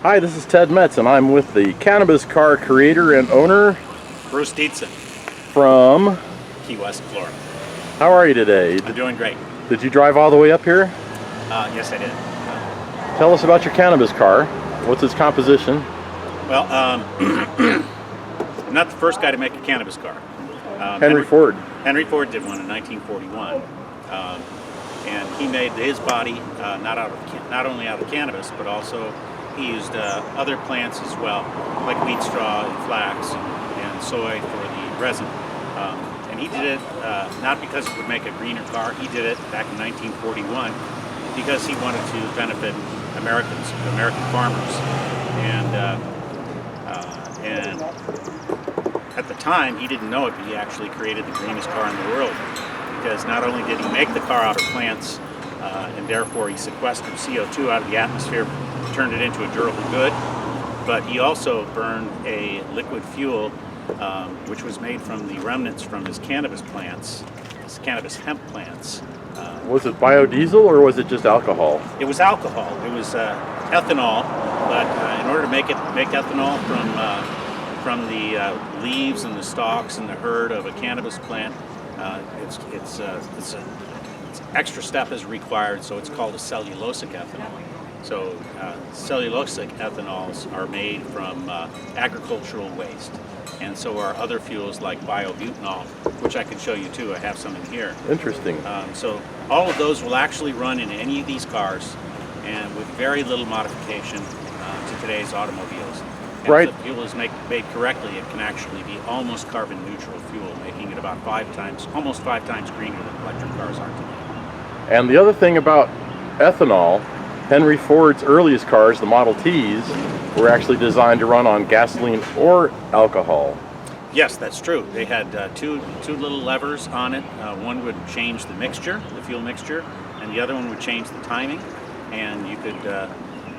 Hi, this is Ted Metz, and I'm with the Cannabis Car creator and owner, Bruce Dietzen, from Key West, Florida. How are you today? I'm doing great. Did you drive all the way up here? Yes, I did. Tell us about your Cannabis Car. What's its composition? Well, I'm not the first guy to make a cannabis car. Henry Ford. Henry Ford did one in 1941, and he made his body not only out of cannabis, but also he used other plants as well, like wheat straw and flax and soy for the resin. And he did it not because it would make a greener car. He did it back in 1941 because he wanted to benefit Americans, American farmers, and at the time he didn't know it, but he actually created the greenest car in the world, because not only did he make the car out of plants, and therefore he sequestered CO2 out of the atmosphere, turned it into a durable good, but he also burned a liquid fuel which was made from the remnants from his cannabis plants, his cannabis hemp plants. Was it biodiesel or was it just alcohol? It was alcohol. It was ethanol, but in order to make ethanol from the leaves and the stalks and the herd of a cannabis plant, it's extra step is required, so it's called a cellulosic ethanol. So cellulosic ethanols are made from agricultural waste, and so are other fuels like biobutanol, which I can show you too. I have some in here. Interesting. So all of those will actually run in any of these cars, and with very little modification to today's automobiles. And right. if the fuel is made correctly, it can actually be almost carbon neutral fuel, making it about almost five times greener than electric cars are today. And the other thing about ethanol, Henry Ford's earliest cars, the Model Ts, were actually designed to run on gasoline or alcohol. Yes, that's true. They had two little levers on it. One would change the mixture, the fuel mixture, and the other one would change the timing. And you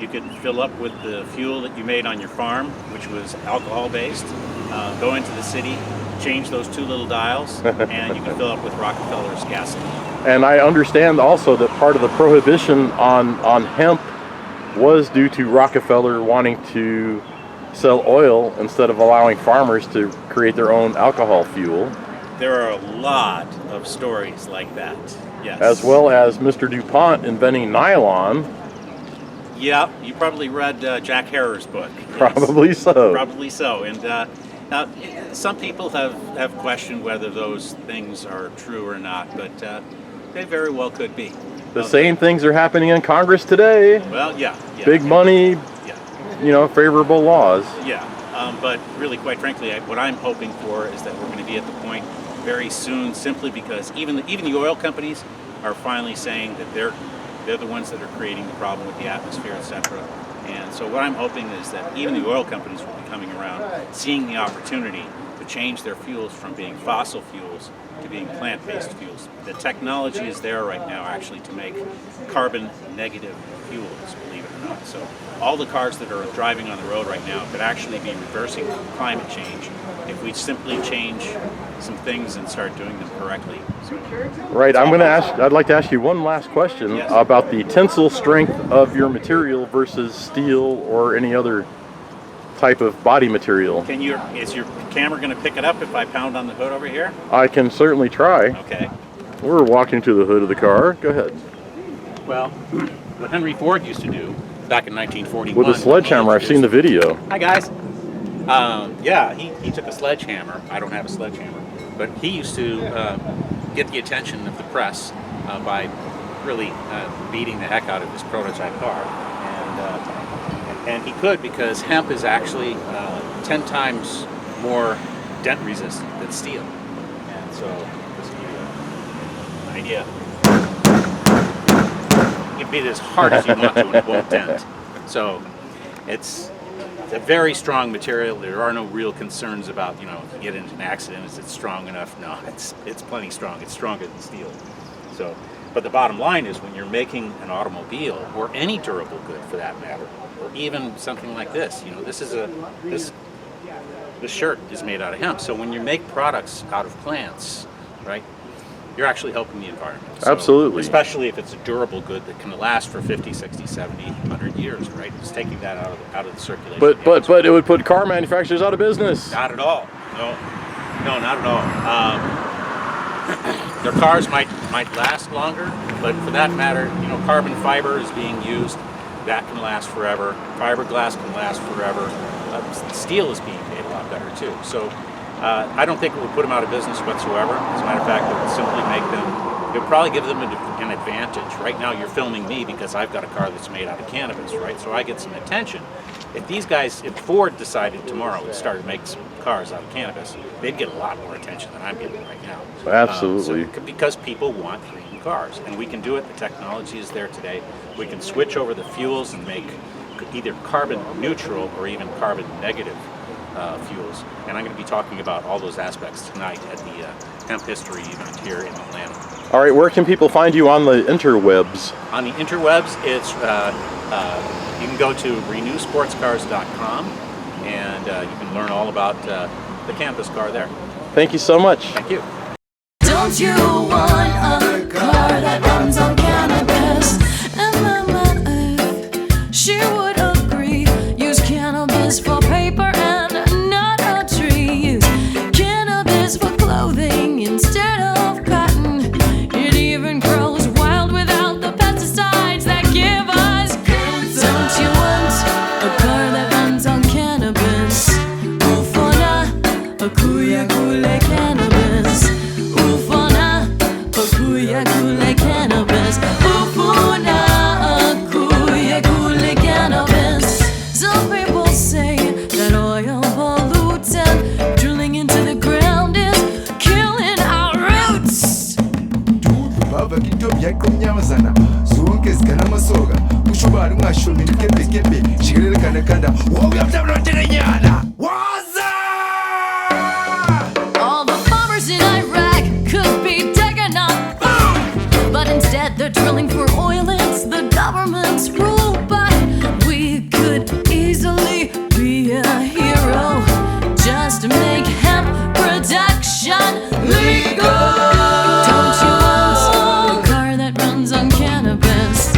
could fill up with the fuel that you made on your farm, which was alcohol-based, go into the city, change those two little dials, and you can fill up with Rockefeller's gasoline. And I understand also that part of the prohibition on hemp was due to Rockefeller wanting to sell oil instead of allowing farmers to create their own alcohol fuel. There are a lot of stories like that, yes. As well as Mr. DuPont inventing nylon. Yeah, you probably read Jack Herer's book. Yes. Probably so. Probably so. And some people have questioned whether those things are true or not, but they very well could be. The same things are happening in Congress today. Well, yeah. Big money, favorable laws. Yeah, but really, quite frankly, what I'm hoping for is that we're going to be at the point very soon, simply because even the oil companies are finally saying that they're the ones that are creating the problem with the atmosphere, etc. And so what I'm hoping is that even the oil companies will be coming around, seeing the opportunity to change their fuels from being fossil fuels to being plant-based fuels. The technology is there right now, actually, to make carbon-negative fuels, believe it or not. So all the cars that are driving on the road right now could actually be reversing climate change if we simply change some things and start doing them correctly. So, right. I'd like to ask you one last question about the tensile strength of your material versus steel or any other type of body material. Is your camera going to pick it up if I pound on the hood over here? I can certainly try. Okay. We're walking to the hood of the car. Go ahead. Well, what Henry Ford used to do back in 1941. With a sledgehammer, I've seen the video. Hi guys. He took a sledgehammer. I don't have a sledgehammer, but he used to get the attention of the press by really beating the heck out of his prototype car, and he could, because hemp is actually 10 times more dent resistant than steel, and so just to give you an idea, you can beat it as hard as you want to and it won't dent. So it's a very strong material. There are no real concerns about, if you get into an accident, is it strong enough? No, it's plenty strong. It's stronger than steel. So, but the bottom line is, when you're making an automobile, or any durable good for that matter, or even something like this, this shirt is made out of hemp. So when you make products out of plants, right, you're actually helping the environment. So, Absolutely. especially if it's a durable good that can last for 50, 60, 70, 100 years, right? It's taking that out of the circulation. But it would put car manufacturers out of business. Not at all. No, not at all. Their cars might last longer, but for that matter, carbon fiber is being used. That can last forever. Fiberglass can last forever. Steel is being made a lot better too. So I don't think it would put them out of business whatsoever. As a matter of fact, it would simply make them, it would probably give them an advantage. Right now you're filming me because I've got a car that's made out of cannabis, right? So I get some attention. If Ford decided tomorrow and started making some cars out of cannabis, they'd get a lot more attention than I'm getting right now. Absolutely. Because people want green cars, and we can do it. The technology is there today. We can switch over the fuels and make either carbon neutral or even carbon negative fuels. And I'm going to be talking about all those aspects tonight at the Hemp History event here in Atlanta. All right, where can people find you on the interwebs? On the interwebs, it's you can go to renewsportscars.com and you can learn all about the Cannabis Car there. Thank you so much. Thank you. Don't you want a car that runs on cannabis? And my wife, she would agree. Use cannabis for paper and not a tree. Use cannabis for clothing instead of cotton. It even grows wild without the pesticides that give us cancer. Don't you want a car that runs on cannabis? Ufona, akuya kule cannabis. Ufona, akuya kule cannabis. Ufona, akuya kule cannabis. Some people say that oil pollutes and drilling into the ground is killing our roots. Bava kitu byakumyamazana zonkezika n'amasoga kushobora mwashomera kembe shigerere kanakanda wowe yabyabroterenyana waza. All the farmers in Iraq could be taken off food, but instead they're drilling for oil. It's the government's rule, but we could easily be a hero just to make hemp production legal. Don't you want a car that runs on cannabis?